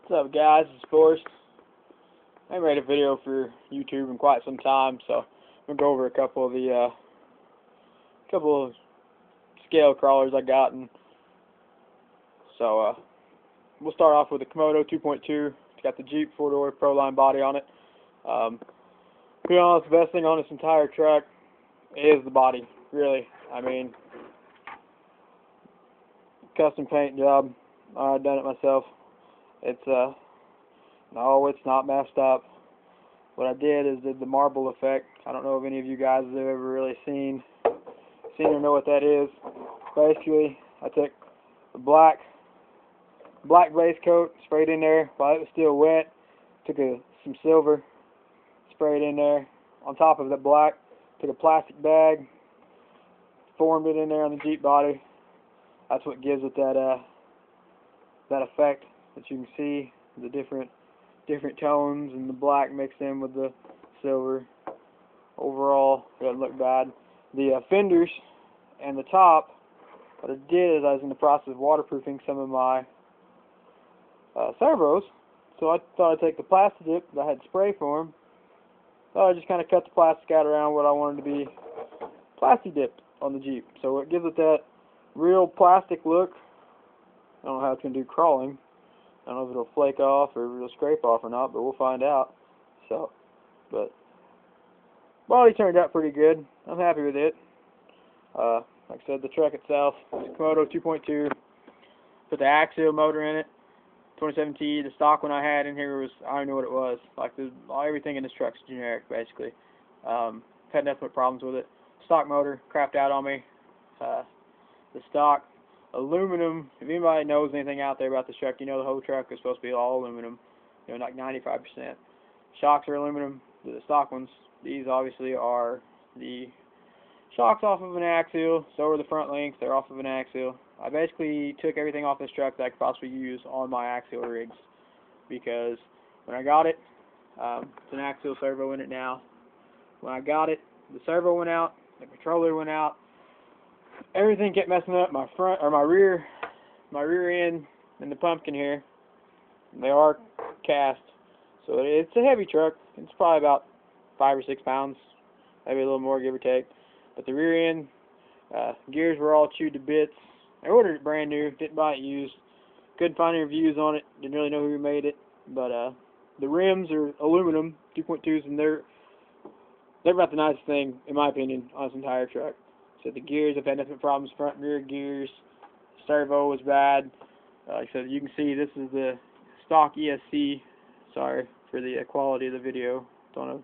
What's up, guys? It's Forrest. I haven't made a video for YouTube in quite some time, so I'm gonna go over a couple of scale crawlers I got, and so we'll start off with the Komodo 2.2. It's got the Jeep 4-door Proline body on it. To be honest, the best thing on this entire truck is the body. Really, I mean, custom paint job. I've done it myself. No, it's not messed up. What I did is did the marble effect. I don't know if any of you guys have ever really seen or know what that is. Basically, I took the black base coat, sprayed in there while it was still wet. Took some silver, sprayed in there on top of the black. Took a plastic bag, formed it in there on the Jeep body. That's what gives it that effect that you can see, the different tones, and the black mixed in with the silver. Overall, it doesn't look bad. The fenders and the top, what I did is I was in the process of waterproofing some of my servos, so I thought I'd take the plastic dip that I had spray for them. So I just kind of cut the plastic out around what I wanted to be plastic dipped on the Jeep. So it gives it that real plastic look. I don't know how it's going to do crawling. I don't know if it'll flake off or if it'll scrape off or not, but we'll find out. So, but body turned out pretty good. I'm happy with it. Like I said, the truck itself, it's Komodo 2.2. Put the Axial motor in it, 27T. The stock one I had in here was, I don't know what it was. Like everything in this truck's generic, basically. Had nothing but problems with it. Stock motor crapped out on me. The stock aluminum, if anybody knows anything out there about this truck, you know the whole truck is supposed to be all aluminum, like 95%. Shocks are aluminum, the stock ones. These obviously are the shocks off of an Axial, so are the front links, they're off of an Axial. I basically took everything off this truck that I could possibly use on my Axial rigs, because when I got it, it's an Axial servo in it now. When I got it, the servo went out, the controller went out, everything kept messing up. My front, or my rear end and the pumpkin here, they are cast, so it's a heavy truck. It's probably about 5 or 6 pounds, maybe a little more, give or take. But the rear end gears were all chewed to bits. I ordered it brand new, didn't buy it used. Couldn't find any reviews on it, didn't really know who made it. But the rims are aluminum 2.2s, and they're about the nicest thing, in my opinion, on this entire truck. So the gears, I've had nothing but problems, front and rear gears. Servo was bad. Like I said, you can see this is the stock ESC. Sorry for the quality of the video. Don't know.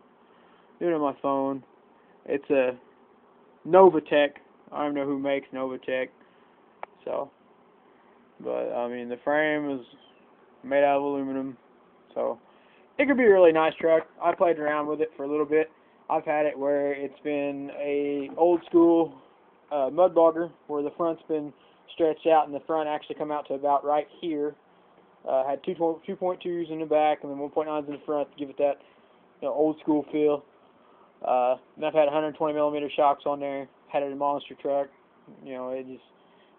Do it on my phone. It's a Novatech. I don't know who makes Novatech. So, but I mean, the frame is made out of aluminum. So it could be a really nice truck. I played around with it for a little bit. I've had it where it's been a old school mud bogger, where the front's been stretched out and the front actually come out to about right here. Had 2.2s in the back and then 1.9s in the front to give it that old school feel. And I've had 120 millimeter shocks on there. Had it in a monster truck. It's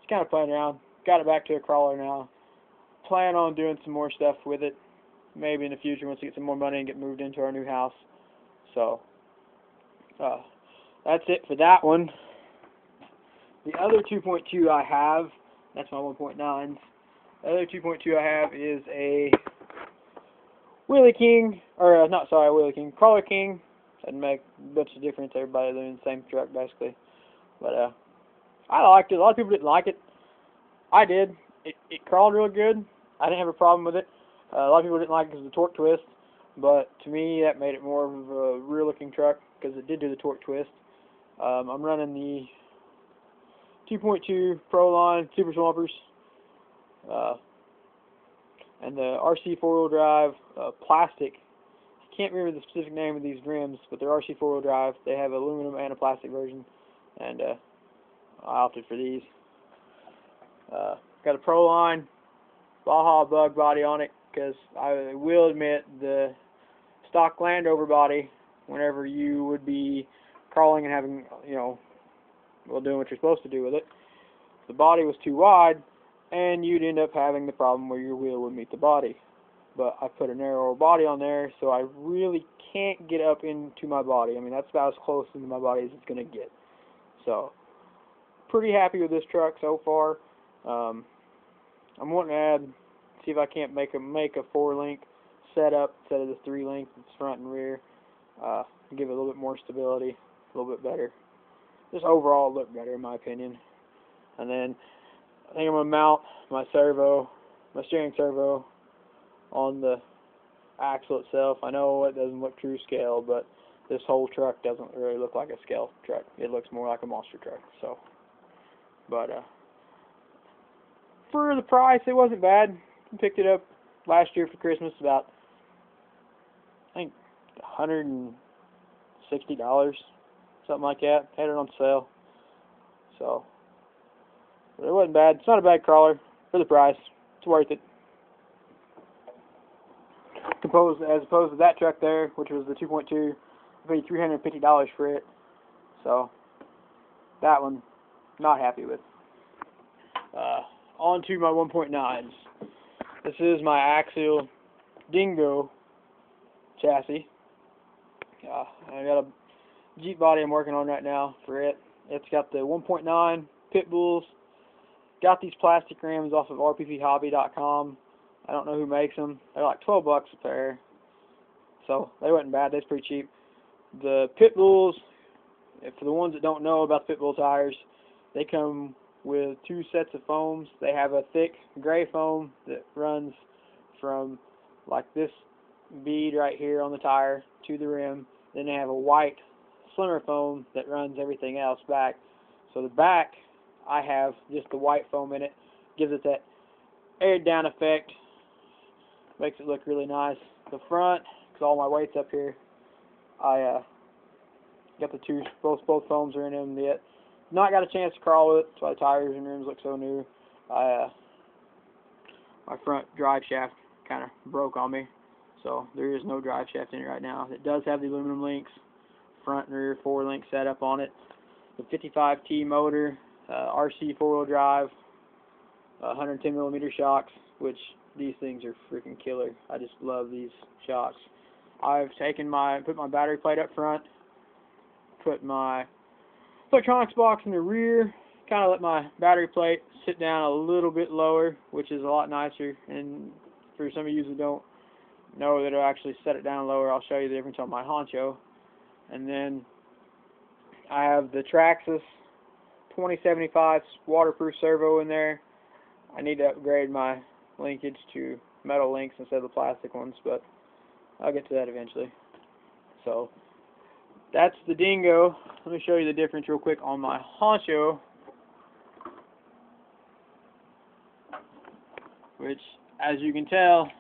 kind of playing around. Got it back to a crawler now. Plan on doing some more stuff with it. Maybe in the future once we get some more money and get moved into our new house. So that's it for that one. The other 2.2 I have, that's my 1.9s. The other 2.2 I have is a Wheelie King, or Wheelie King, Crawler King. Doesn't make a bunch of difference. Everybody living in the same truck basically. But I liked it. A lot of people didn't like it. I did. It crawled real good. I didn't have a problem with it. A lot of people didn't like it because of the torque twist, but to me that made it more of a real looking truck because it did do the torque twist. I'm running the 2.2 Proline Super Swampers and the RC 4-wheel drive plastic. I can't remember the specific name of these rims, but they're RC 4-wheel drive. They have aluminum and a plastic version, and I opted for these. Got a Proline Baja bug body on it because I will admit the stock Land Rover body, whenever you would be crawling and having, doing what you're supposed to do with it, the body was too wide, and you'd end up having the problem where your wheel would meet the body. but I put a narrower body on there, so I really can't get up into my body. I mean, that's about as close into my body as it's going to get. So, pretty happy with this truck so far. I'm wanting to add, see if I can't make a 4-link setup instead of the 3-link that's front and rear. Give it a little bit more stability, a little bit better. Just overall look better in my opinion. And then I think I'm going to mount my steering servo on the axle itself. I know it doesn't look true scale, but this whole truck doesn't really look like a scale truck. It looks more like a monster truck. So, but for the price, it wasn't bad. I picked it up last year for Christmas, about I think $160, something like that. Had it on sale, so but it wasn't bad. It's not a bad crawler for the price. It's worth it. As opposed to that truck there, which was the 2.2, I paid $350 for it. So that one, not happy with. On to my 1.9s. This is my Axial Dingo chassis. I got a Jeep body I'm working on right now for it. It's got the 1.9 pit bulls. Got these plastic rims off of rpphobby.com. I don't know who makes them. They're like $12 a pair. So they wasn't bad. They're pretty cheap. The pit bulls, for the ones that don't know about the pit bull tires, they come with 2 sets of foams. They have a thick gray foam that runs from like this bead right here on the tire to the rim. Then they have a white slimmer foam that runs everything else back. So the back, I have just the white foam in it. Gives it that aired down effect. Makes it look really nice. The front, because all my weight's up here, I got the both foams are in them yet. Not got a chance to crawl with it, so my tires and rims look so new. My front drive shaft kind of broke on me, so there is no drive shaft in it right now. It does have the aluminum links, front and rear 4-link setup on it. The 55T motor, RC 4-wheel drive, 110mm shocks, which these things are freaking killer. I just love these shocks. I've put my battery plate up front, put my electronics box in the rear, kind of let my battery plate sit down a little bit lower, which is a lot nicer. And for some of you who don't know that it'll actually set it down lower, I'll show you the difference on my Honcho. And then I have the Traxxas 2075 waterproof servo in there. I need to upgrade my linkage to metal links instead of the plastic ones, but I'll get to that eventually. So that's the Dingo. Let me show you the difference real quick on my Honcho, which, as you can tell,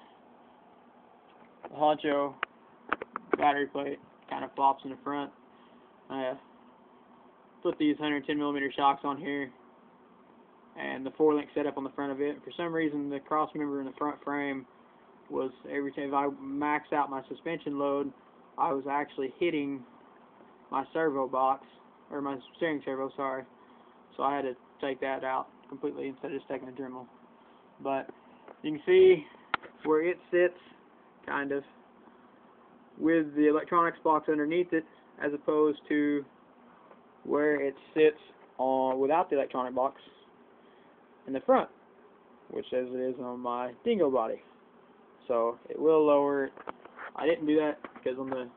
the Honcho battery plate kind of flops in the front. I put these 110mm shocks on here and the 4-link setup on the front of it. For some reason, the cross member in the front frame was, every time I maxed out my suspension load, I was actually hitting my servo box, or my steering servo, sorry. So I had to take that out completely instead of just taking a Dremel. But you can see where it sits, kind of, with the electronics box underneath it, as opposed to where it sits without the electronic box in the front, which as it is on my Dingo body. So it will lower it. I didn't do that because on the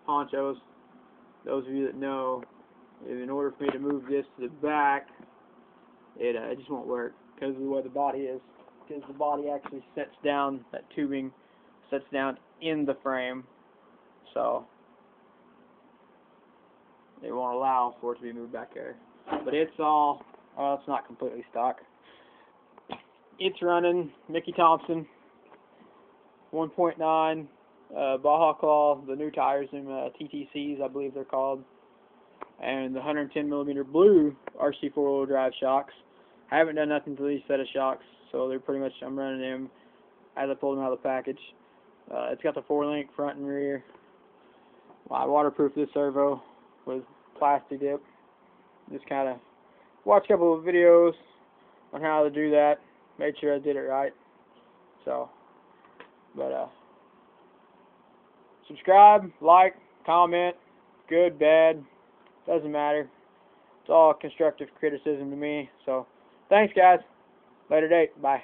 Honchos, those of you that know, in order for me to move this to the back, it just won't work because of the way the body is. Because the body actually sets down, that tubing sets down in the frame, so it won't allow for it to be moved back there. But it's all, well, it's not completely stock. It's running Mickey Thompson 1.9 Baja Claw, the new tires in TTCs, I believe they're called, and the 110mm blue RC 4-wheel drive shocks. I haven't done nothing to these set of shocks, so they're pretty much, I'm running them as I pulled them out of the package. It's got the 4-link front and rear. I waterproofed this servo with plastic dip. Just kind of watched a couple of videos on how to do that. Made sure I did it right. So But subscribe, like, comment, good, bad, doesn't matter. It's all constructive criticism to me. So thanks, guys. Later date. Bye.